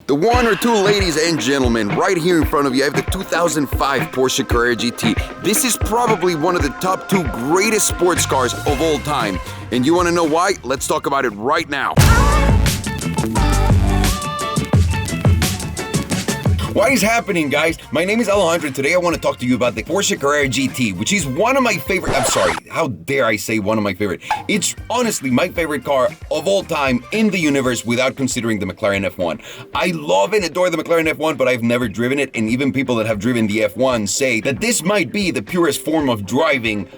The one or two ladies and gentlemen, right here in front of you, I have the 2005 Porsche Carrera GT. This is probably one of the top 2 greatest sports cars of all time. And you want to know why? Let's talk about it right now. What is happening, guys? My name is Salomondrin. Today I want to talk to you about the Porsche Carrera GT, which is one of my favorite. I'm sorry, how dare I say one of my favorite? It's honestly my favorite car of all time in the universe without considering the McLaren F1. I love and adore the McLaren F1, but I've never driven it, and even people that have driven the F1 say that this might be the purest form of driving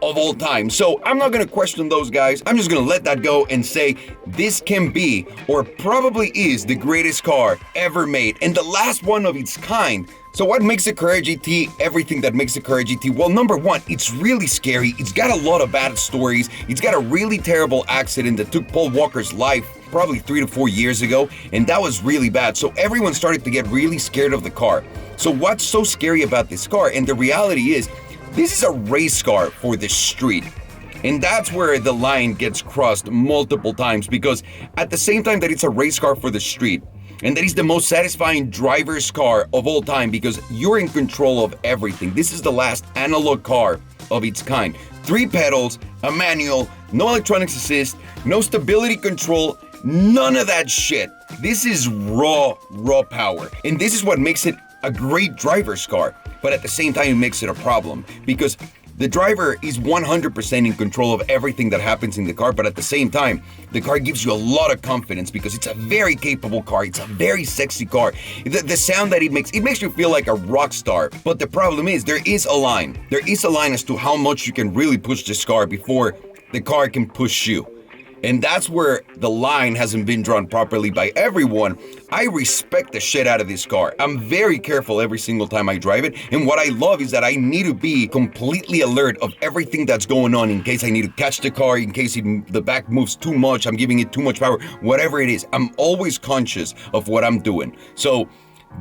of all time. So I'm not gonna question those guys. I'm just gonna let that go and say this can be, or probably is, the greatest car ever made and the last one of its kind. So what makes the Carrera GT everything that makes the Carrera GT? Well, number one, it's really scary. It's got a lot of bad stories. It's got a really terrible accident that took Paul Walker's life probably 3 to 4 years ago, and that was really bad. So everyone started to get really scared of the car. So what's so scary about this car? And the reality is, this is a race car for the street. And that's where the line gets crossed multiple times, because at the same time that it's a race car for the street, and that is the most satisfying driver's car of all time because you're in control of everything. This is the last analog car of its kind. 3 pedals, a manual, no electronics assist, no stability control, none of that shit. This is raw power. And this is what makes it a great driver's car. But at the same time, it makes it a problem because the driver is 100% in control of everything that happens in the car. But at the same time, the car gives you a lot of confidence because it's a very capable car. It's a very sexy car. The sound that it makes you feel like a rock star. But the problem is there is a line. There is a line as to how much you can really push this car before the car can push you. And that's where the line hasn't been drawn properly by everyone. I respect the shit out of this car. I'm very careful every single time I drive it. And what I love is that I need to be completely alert of everything that's going on in case I need to catch the car, in case the back moves too much, I'm giving it too much power, whatever it is. I'm always conscious of what I'm doing. So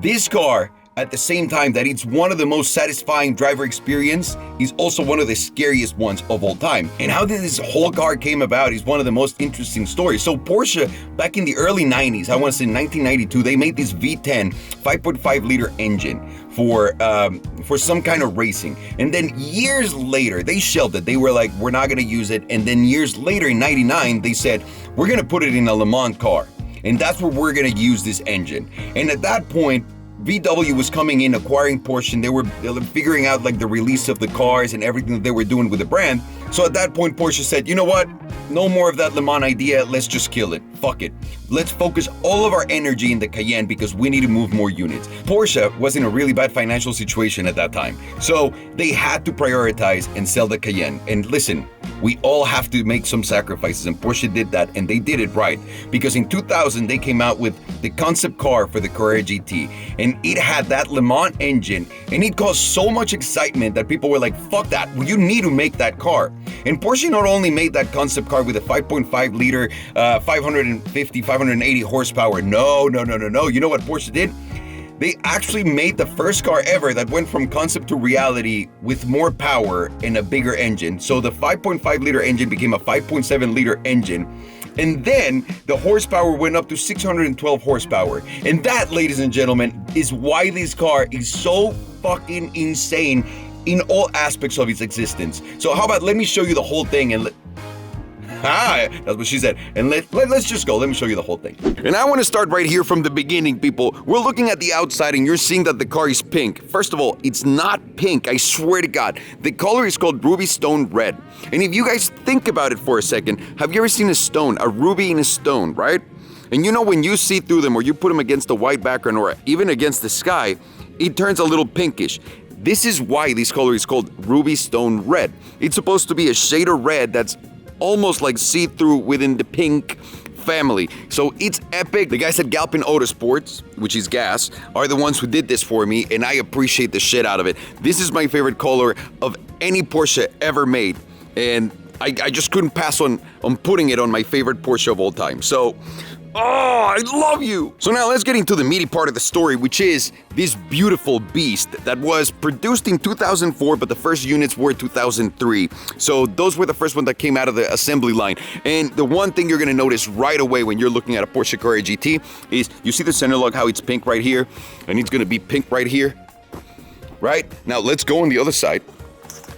this car, at the same time that it's one of the most satisfying driver experience, is also one of the scariest ones of all time. And how this whole car came about is one of the most interesting stories. So Porsche, back in the early 90s, I want to say 1992, they made this V10 5.5 liter engine for some kind of racing. And then years later, they shelved it. They were like, we're not gonna use it. And then years later in 99, they said, we're gonna put it in a Le Mans car. And that's where we're gonna use this engine. And at that point, VW was coming in, acquiring Porsche, and they were figuring out like the release of the cars and everything that they were doing with the brand. So at that point, Porsche said, you know what? No more of that Le Mans idea. Let's just kill it. Fuck it. Let's focus all of our energy in the Cayenne because we need to move more units. Porsche was in a really bad financial situation at that time. So they had to prioritize and sell the Cayenne. And listen, we all have to make some sacrifices, and Porsche did that, and they did it right. Because in 2000, they came out with the concept car for the Carrera GT, and it had that Le Mans engine, and it caused so much excitement that people were like, fuck that, well, you need to make that car. And Porsche not only made that concept car with a 5.5 liter, 550, 580 horsepower. No. You know what Porsche did? They actually made the first car ever that went from concept to reality with more power and a bigger engine. So the 5.5 liter engine became a 5.7 liter engine. And then the horsepower went up to 612 horsepower. And that, ladies and gentlemen, is why this car is so fucking insane in all aspects of its existence. So how about let me show you the whole thing and that's what she said. And let's just go. Let me show you the whole thing. And I want to start right here from the beginning, people. We're looking at the outside and you're seeing that the car is pink. First of all, it's not pink. I swear to God. The color is called Ruby Stone Red. And if you guys think about it for a second, have you ever seen a stone, a ruby in a stone, right? And you know when you see through them or you put them against a white background or even against the sky, it turns a little pinkish. This is why this color is called Ruby Stone Red. It's supposed to be a shade of red that's almost like see-through within the pink family. So it's epic. The guys at Galpin Autosports, which is gas, are the ones who did this for me, and I appreciate the shit out of it. This is my favorite color of any Porsche ever made, and I just couldn't pass on putting it on my favorite Porsche of all time. So Oh, I love you! So now let's get into the meaty part of the story, which is this beautiful beast that was produced in 2004, but the first units were 2003. So those were the first ones that came out of the assembly line. And the one thing you're gonna notice right away when you're looking at a Porsche Carrera GT is you see the center lug, how it's pink right here, and it's gonna be pink right here, right? Now let's go on the other side.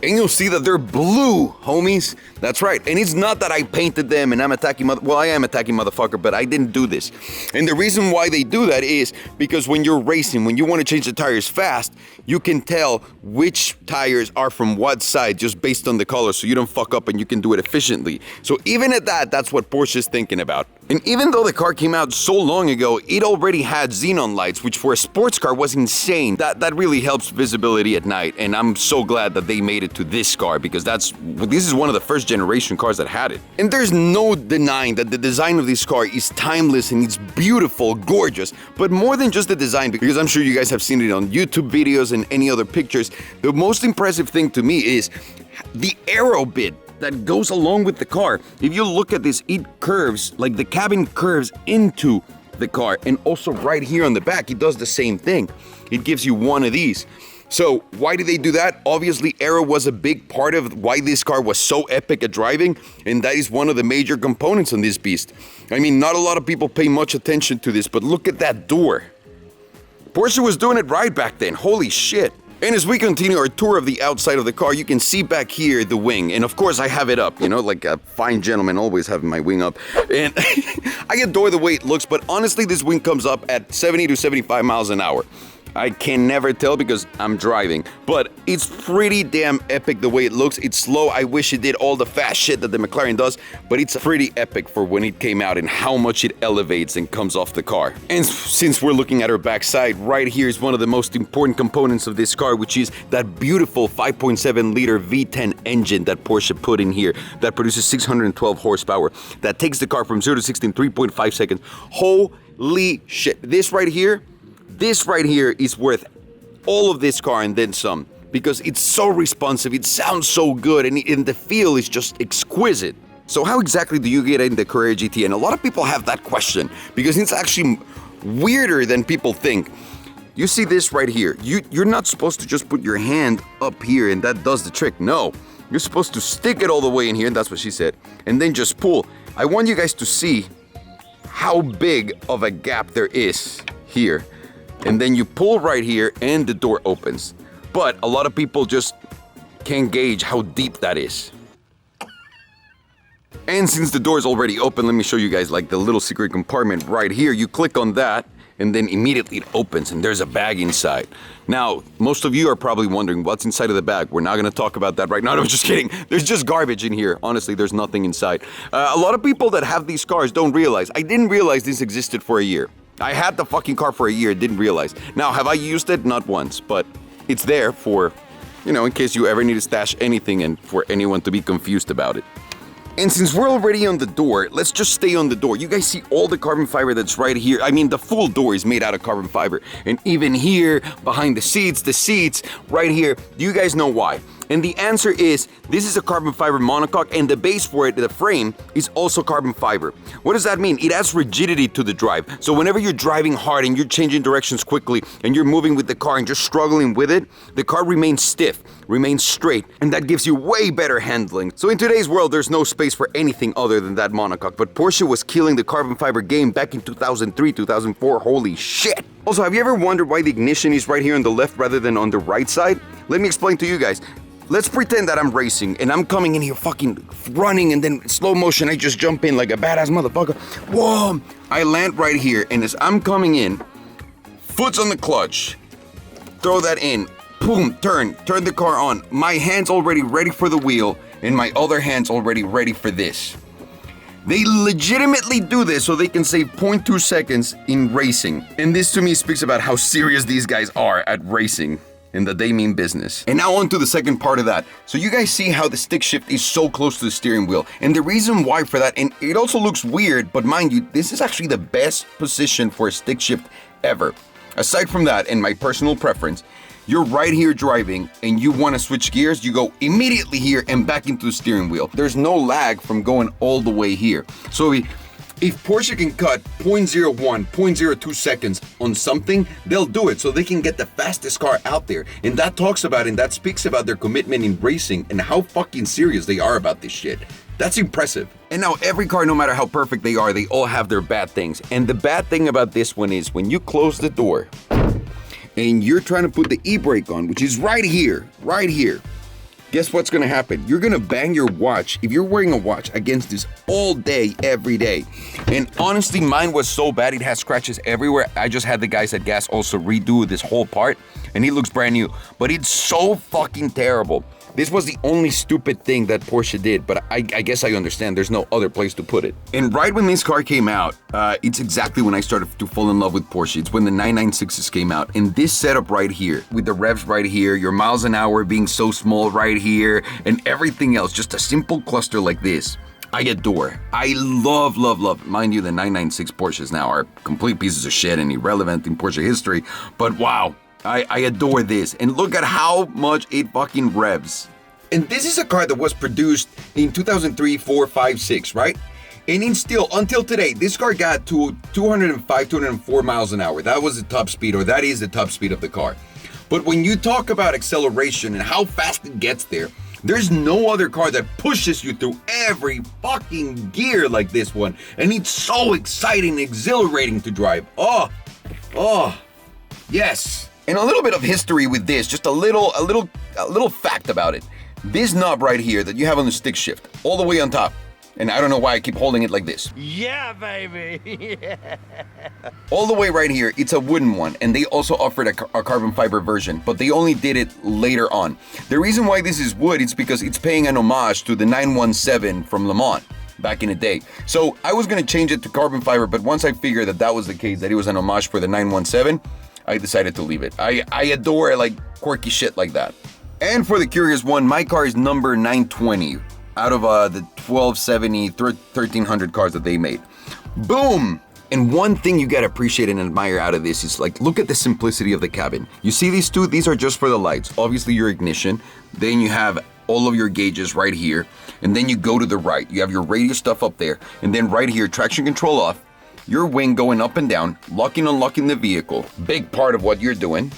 And you'll see that they're blue, homies. That's right. And it's not that I painted them and I'm attacking well, I am attacking motherfucker, but I didn't do this. And the reason why they do that is because when you're racing, when you want to change the tires fast, you can tell which tires are from what side just based on the color, so you don't fuck up and you can do it efficiently. So even at that, that's what Porsche is thinking about. And even though the car came out so long ago, it already had xenon lights, which for a sports car was insane. That really helps visibility at night. And I'm so glad that they made it to this car, because this is one of the first generation cars that had it. And there's no denying that the design of this car is timeless and it's beautiful, gorgeous. But more than just the design, because I'm sure you guys have seen it on YouTube videos and any other pictures, the most impressive thing to me is the aero bit that goes along with the car. If you look at this, it curves, like the cabin curves into the car. And also right here on the back, it does the same thing. It gives you one of these. So why did they do that? Obviously, aero was a big part of why this car was so epic at driving, and that is one of the major components on this beast. I mean, not a lot of people pay much attention to this, but look at that door. Porsche was doing it right back then, holy shit. And as we continue our tour of the outside of the car, you can see back here the wing. And of course, I have it up, you know, like a fine gentleman, always having my wing up. And I adore the way it looks, but honestly, this wing comes up at 70 to 75 miles an hour. I can never tell because I'm driving, but it's pretty damn epic the way it looks. It's slow. I wish it did all the fast shit that the McLaren does, but it's pretty epic for when it came out and how much it elevates and comes off the car. And since we're looking at our backside, right here is one of the most important components of this car, which is that beautiful 5.7 liter V10 engine that Porsche put in here that produces 612 horsepower. That takes the car from 0 to 60 in 3.5 seconds. Holy shit. This right here is worth all of this car and then some, because it's so responsive, it sounds so good, and the feel is just exquisite. So how exactly do you get in the Carrera GT? And a lot of people have that question, because it's actually weirder than people think. You see this right here. You're not supposed to just put your hand up here and that does the trick. No, you're supposed to stick it all the way in here, and that's what she said, and then just pull. I want you guys to see how big of a gap there is here. And then you pull right here and the door opens. But a lot of people just can't gauge how deep that is. And since the door is already open, let me show you guys like the little secret compartment right here. You click on that and then immediately it opens and there's a bag inside. Now, most of you are probably wondering what's inside of the bag. We're not gonna talk about that right now. No, I'm just kidding. There's just garbage in here. Honestly, there's nothing inside. A lot of people that have these cars don't realize. I didn't realize this existed for a year. I had the fucking car for a year, didn't realize. Now, have I used it? Not once, but it's there for, you know, in case you ever need to stash anything and for anyone to be confused about it. And since we're already on the door, let's just stay on the door. You guys see all the carbon fiber that's right here. I mean, the full door is made out of carbon fiber. And even here, behind the seats right here, do you guys know why? And the answer is, this is a carbon fiber monocoque, and the base for it, the frame, is also carbon fiber. What does that mean? It adds rigidity to the drive. So whenever you're driving hard and you're changing directions quickly and you're moving with the car and just struggling with it, the car remains stiff, remains straight, and that gives you way better handling. So in today's world, there's no space for anything other than that monocoque, but Porsche was killing the carbon fiber game back in 2003, 2004, holy shit. Also, have you ever wondered why the ignition is right here on the left rather than on the right side? Let me explain to you guys. Let's pretend that I'm racing and I'm coming in here fucking running, and then slow motion I just jump in like a badass motherfucker. Whoa! I land right here, and as I'm coming in, foot's on the clutch, throw that in, boom, turn the car on. My hand's already ready for the wheel and my other hand's already ready for this. They legitimately do this so they can save 0.2 seconds in racing. And this to me speaks about how serious these guys are at racing, and that they mean business. And now on to the second part of that. So you guys see how the stick shift is so close to the steering wheel. And the reason why for that, and it also looks weird, but mind you, this is actually the best position for a stick shift ever. Aside from that, and my personal preference, you're right here driving and you want to switch gears, you go immediately here and back into the steering wheel. There's no lag from going all the way here. So If Porsche can cut 0.01, 0.02 seconds on something, they'll do it so they can get the fastest car out there. And that talks about and that speaks about their commitment in racing and how fucking serious they are about this shit. That's impressive. And now every car, no matter how perfect they are, they all have their bad things. And the bad thing about this one is when you close the door and you're trying to put the e-brake on, which is right here, guess what's gonna happen? You're gonna bang your watch, if you're wearing a watch, against this all day, every day. And honestly, mine was so bad, it has scratches everywhere. I just had the guys at Gas also redo this whole part, and it looks brand new. But it's so fucking terrible. This was the only stupid thing that Porsche did, but I guess I understand. There's no other place to put it. And right when this car came out, it's exactly when I started to fall in love with Porsche. It's when the 996s came out. And this setup right here, with the revs right here, your miles an hour being so small right here, and everything else, just a simple cluster like this, I adore. I love, love, love. Mind you, the 996 Porsches now are complete pieces of shit and irrelevant in Porsche history, but wow. I adore this, and look at how much it fucking revs. And this is a car that was produced in 2003, 4, 5, 6, right? And until today, this car got to 205, 204 miles an hour. That was the top speed, or that is the top speed of the car. But when you talk about acceleration and how fast it gets there, there's no other car that pushes you through every fucking gear like this one. And it's so exciting, exhilarating to drive. Oh, yes. And a little bit of history with this, just a little fact about it. This knob right here that you have on the stick shift, all the way on top, and I don't know why I keep holding it like this. Yeah, baby. Yeah. All the way right here, it's a wooden one, and they also offered a carbon fiber version, but they only did it later on. The reason why this is wood is because it's paying an homage to the 917 from Le Mans back in the day. So I was gonna change it to carbon fiber, but once I figured that was the case, that it was an homage for the 917, I decided to leave it. I adore like quirky shit like that. And for the curious one, my car is number 920 out of the 1270, 1300 cars that they made. Boom! And one thing you gotta appreciate and admire out of this is like, look at the simplicity of the cabin. You see these two? These are just for the lights. Obviously your ignition. Then you have all of your gauges right here. And then you go to the right. You have your radio stuff up there. And then right here, traction control off. Your wing going up and down, locking, unlocking the vehicle, big part of what you're doing.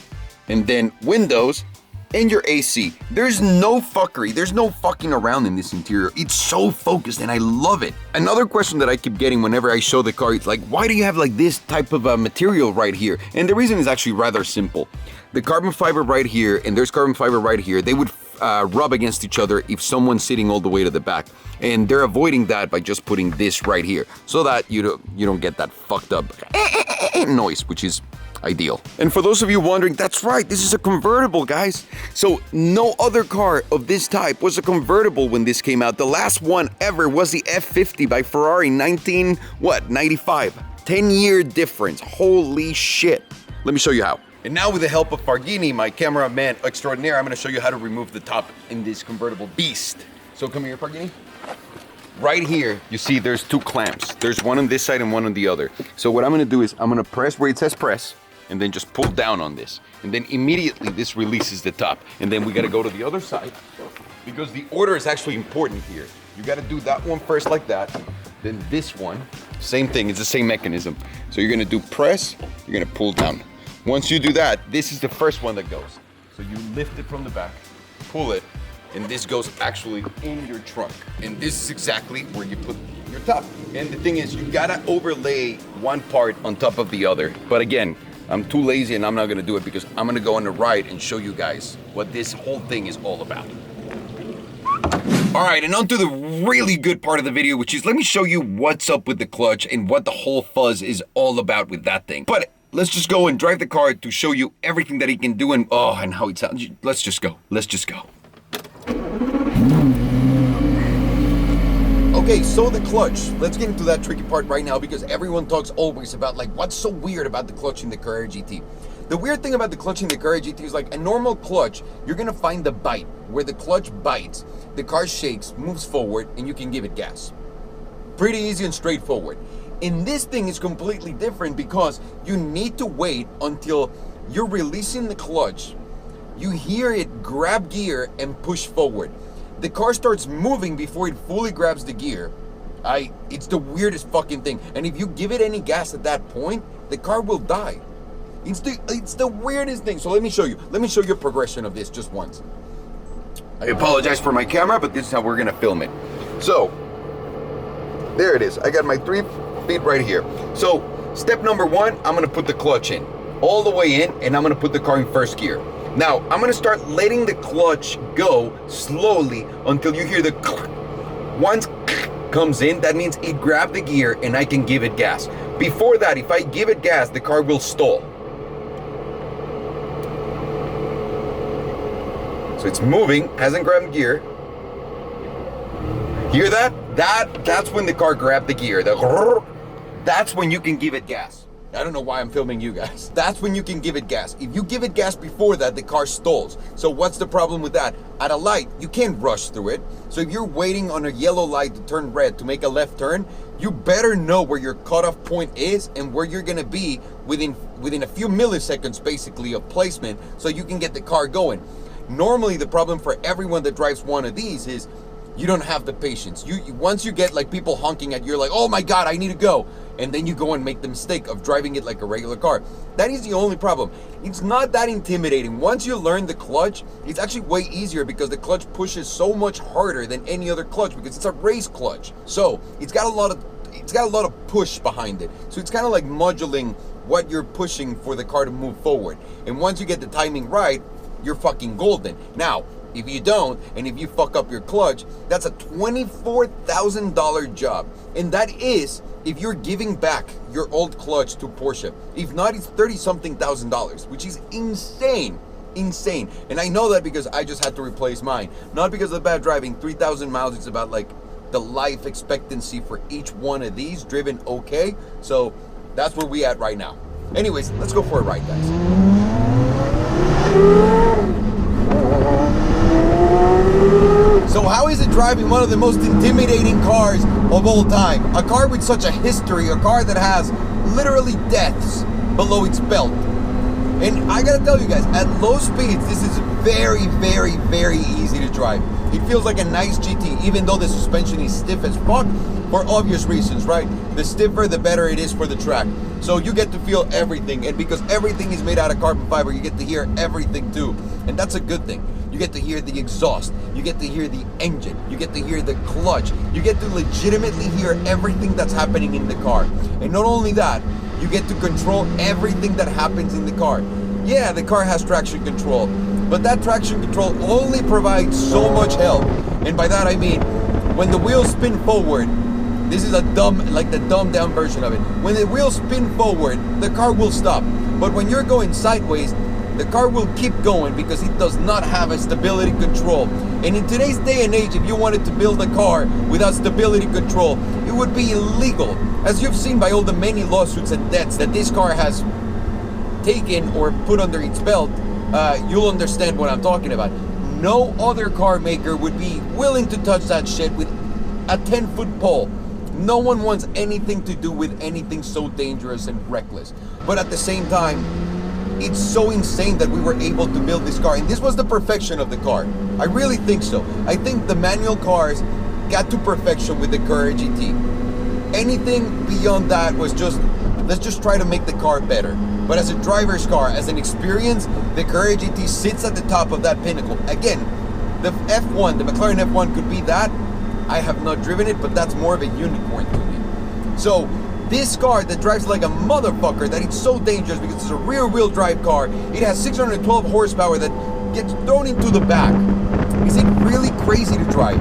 And then windows and your AC. There's no fuckery, there's no fucking around in this interior. It's so focused and I love it. Another question that I keep getting whenever I show the car, it's like, why do you have like this type of material right here? And the reason is actually rather simple. The carbon fiber right here and there's carbon fiber right here, they would rub against each other if someone's sitting all the way to the back. And they're avoiding that by just putting this right here so that you don't get that fucked up noise, which is ideal. And for those of you wondering, that's right, this is a convertible, guys. So no other car of this type was a convertible when this came out. The last one ever was the F50 by Ferrari, 95. 10-year difference, holy shit. Let me show you how. And now with the help of Farghini, my cameraman extraordinaire, I'm gonna show you how to remove the top in this convertible beast. So come here, Farghini. Right here, you see there's two clamps. There's one on this side and one on the other. So what I'm gonna do is I'm gonna press where it says press, and then just pull down on this. And then immediately this releases the top. And then we gotta go to the other side, because the order is actually important here. You gotta do that one first like that, then this one, same thing, it's the same mechanism. So you're gonna do press, you're gonna pull down. Once you do that, this is the first one that goes. So you lift it from the back, pull it, and this goes actually in your trunk. And this is exactly where you put your top. And the thing is, you gotta overlay one part on top of the other. But again, I'm too lazy and I'm not gonna do it because I'm gonna go on the ride and show you guys what this whole thing is all about. All right, and on to the really good part of the video, which is let me show you what's up with the clutch and what the whole fuzz is all about with that thing. But let's just go and drive the car to show you everything that he can do and how it sounds. Let's just go. Okay, so the clutch. Let's get into that tricky part right now because everyone talks always about like what's so weird about the clutch in the Carrera GT. The weird thing about the clutch in the Carrera GT is like a normal clutch, you're gonna find the bite. Where the clutch bites, the car shakes, moves forward, and you can give it gas. Pretty easy and straightforward. In this thing is completely different because you need to wait until you're releasing the clutch. You hear it grab gear and push forward. The car starts moving before it fully grabs the gear. It's the weirdest fucking thing. And if you give it any gas at that point, the car will die. It's the weirdest thing. So let me show you. Let me show you a progression of this just once. I apologize for my camera, but this is how we're gonna film it. So, there it is. I got my 3 feet right here. So, step number 1, I'm gonna put the clutch in. All the way in, and I'm gonna put the car in first gear. Now, I'm gonna start letting the clutch go slowly until you hear the once comes in, that means it grabbed the gear and I can give it gas. Before that, if I give it gas, the car will stall. So it's moving, hasn't grabbed gear. Hear that? That's when the car grabbed the gear. That's when you can give it gas. I don't know why I'm filming you guys. That's when you can give it gas. If you give it gas before that, the car stalls. So what's the problem with that? At a light, you can't rush through it. So if you're waiting on a yellow light to turn red to make a left turn, you better know where your cutoff point is and where you're gonna be within a few milliseconds basically of placement so you can get the car going. Normally the problem for everyone that drives one of these is you don't have the patience. Once you get like people honking at you, you're like, oh my God, I need to go. And then you go and make the mistake of driving it like a regular car. That is the only problem. It's not that intimidating. Once you learn the clutch, it's actually way easier because the clutch pushes so much harder than any other clutch because it's a race clutch. So it's got a lot of push behind it. So it's kind of like modulating what you're pushing for the car to move forward. And once you get the timing right, you're fucking golden. Now, if you don't, and if you fuck up your clutch, that's a $24,000 job. And that is if you're giving back your old clutch to Porsche. If not, it's $30-something thousand, which is insane. Insane. And I know that because I just had to replace mine. Not because of the bad driving. 3,000 miles, it's about like the life expectancy for each one of these driven okay. So that's where we at right now. Anyways, let's go for a ride, guys. So how is it driving one of the most intimidating cars of all time? A car with such a history, a car that has literally deaths below its belt. And I gotta tell you guys, at low speeds, this is very, very, very easy to drive. It feels like a nice GT, even though the suspension is stiff as fuck, for obvious reasons, right? The stiffer, the better it is for the track. So you get to feel everything, and because everything is made out of carbon fiber, you get to hear everything too. And that's a good thing. You get to hear the exhaust, you get to hear the engine, you get to hear the clutch, you get to legitimately hear everything that's happening in the car. And not only that, you get to control everything that happens in the car. Yeah, the car has traction control, but that traction control only provides so much help. And by that I mean, when the wheels spin forward, this is the dumbed down version of it. When the wheels spin forward, the car will stop. But when you're going sideways, the car will keep going because it does not have a stability control. And in today's day and age, if you wanted to build a car without stability control, it would be illegal. As you've seen by all the many lawsuits and debts that this car has taken or put under its belt, you'll understand what I'm talking about. No other car maker would be willing to touch that shit with a 10-foot pole. No one wants anything to do with anything so dangerous and reckless. But at the same time, it's so insane that we were able to build this car. And this was the perfection of the car. I really think so. I think the manual cars got to perfection with the Carrera GT. Anything beyond that was just, let's just try to make the car better. But as a driver's car, as an experience, the Carrera GT sits at the top of that pinnacle. Again, the F1, the McLaren F1 could be that. I have not driven it, but that's more of a unicorn to me. So, this car that drives like a motherfucker, that it's so dangerous because it's a rear-wheel drive car. It has 612 horsepower that gets thrown into the back. Is it really crazy to drive?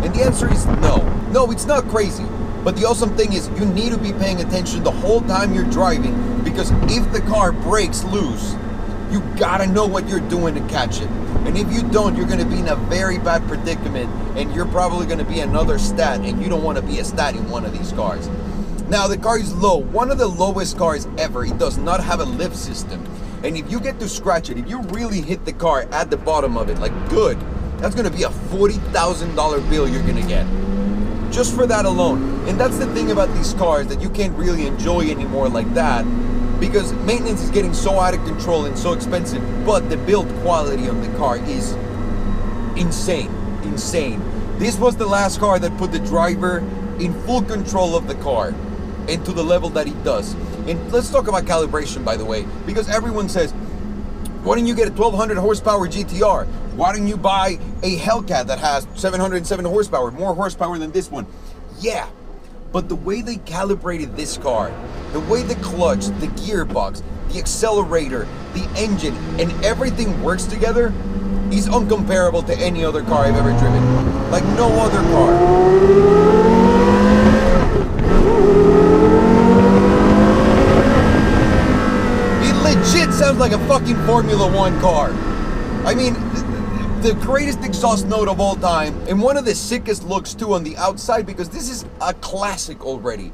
And the answer is no. No, it's not crazy. But the awesome thing is you need to be paying attention the whole time you're driving, because if the car breaks loose, you gotta know what you're doing to catch it. And if you don't, you're gonna be in a very bad predicament, and you're probably gonna be another stat, and you don't wanna be a stat in one of these cars. Now, the car is low, one of the lowest cars ever. It does not have a lift system. And if you get to scratch it, if you really hit the car at the bottom of it, like good, that's gonna be a $40,000 bill you're gonna get. Just for that alone. And that's the thing about these cars that you can't really enjoy anymore like that, because maintenance is getting so out of control and so expensive, but the build quality of the car is insane, insane. This was the last car that put the driver in full control of the car and to the level that he does. And let's talk about calibration, by the way, because everyone says, why don't you get a 1200 horsepower GTR? Why don't you buy a Hellcat that has 707 horsepower, more horsepower than this one? Yeah, but the way they calibrated this car, the way the clutch, the gearbox, the accelerator, the engine, and everything works together is incomparable to any other car I've ever driven. Like no other car. It legit sounds like a fucking Formula One car. I mean, the greatest exhaust note of all time, and one of the sickest looks too on the outside, because this is a classic already.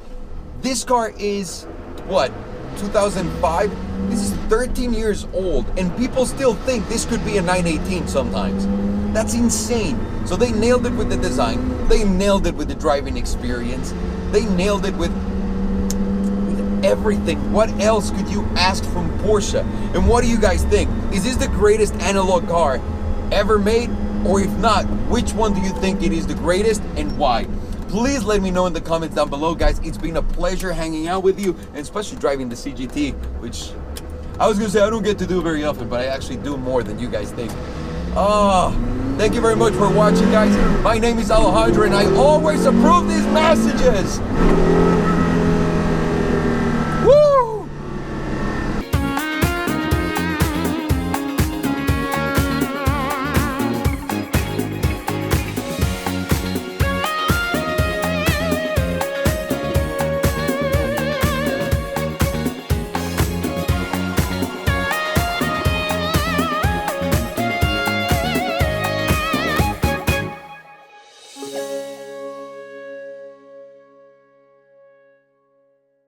This car is, what, 2005? This is 13 years old, and people still think this could be a 918 sometimes. That's insane. So they nailed it with the design, they nailed it with the driving experience, they nailed it with everything. What else could you ask from Porsche? And what do you guys think? Is this the greatest analog car ever made? Or if not, which one do you think it is the greatest and why? Please let me know in the comments down below, guys. It's been a pleasure hanging out with you, and especially driving the CGT, which I was gonna say I don't get to do very often, but I actually do more than you guys think. Thank you very much for watching, guys. My name is Alejandro, and I always approve these messages.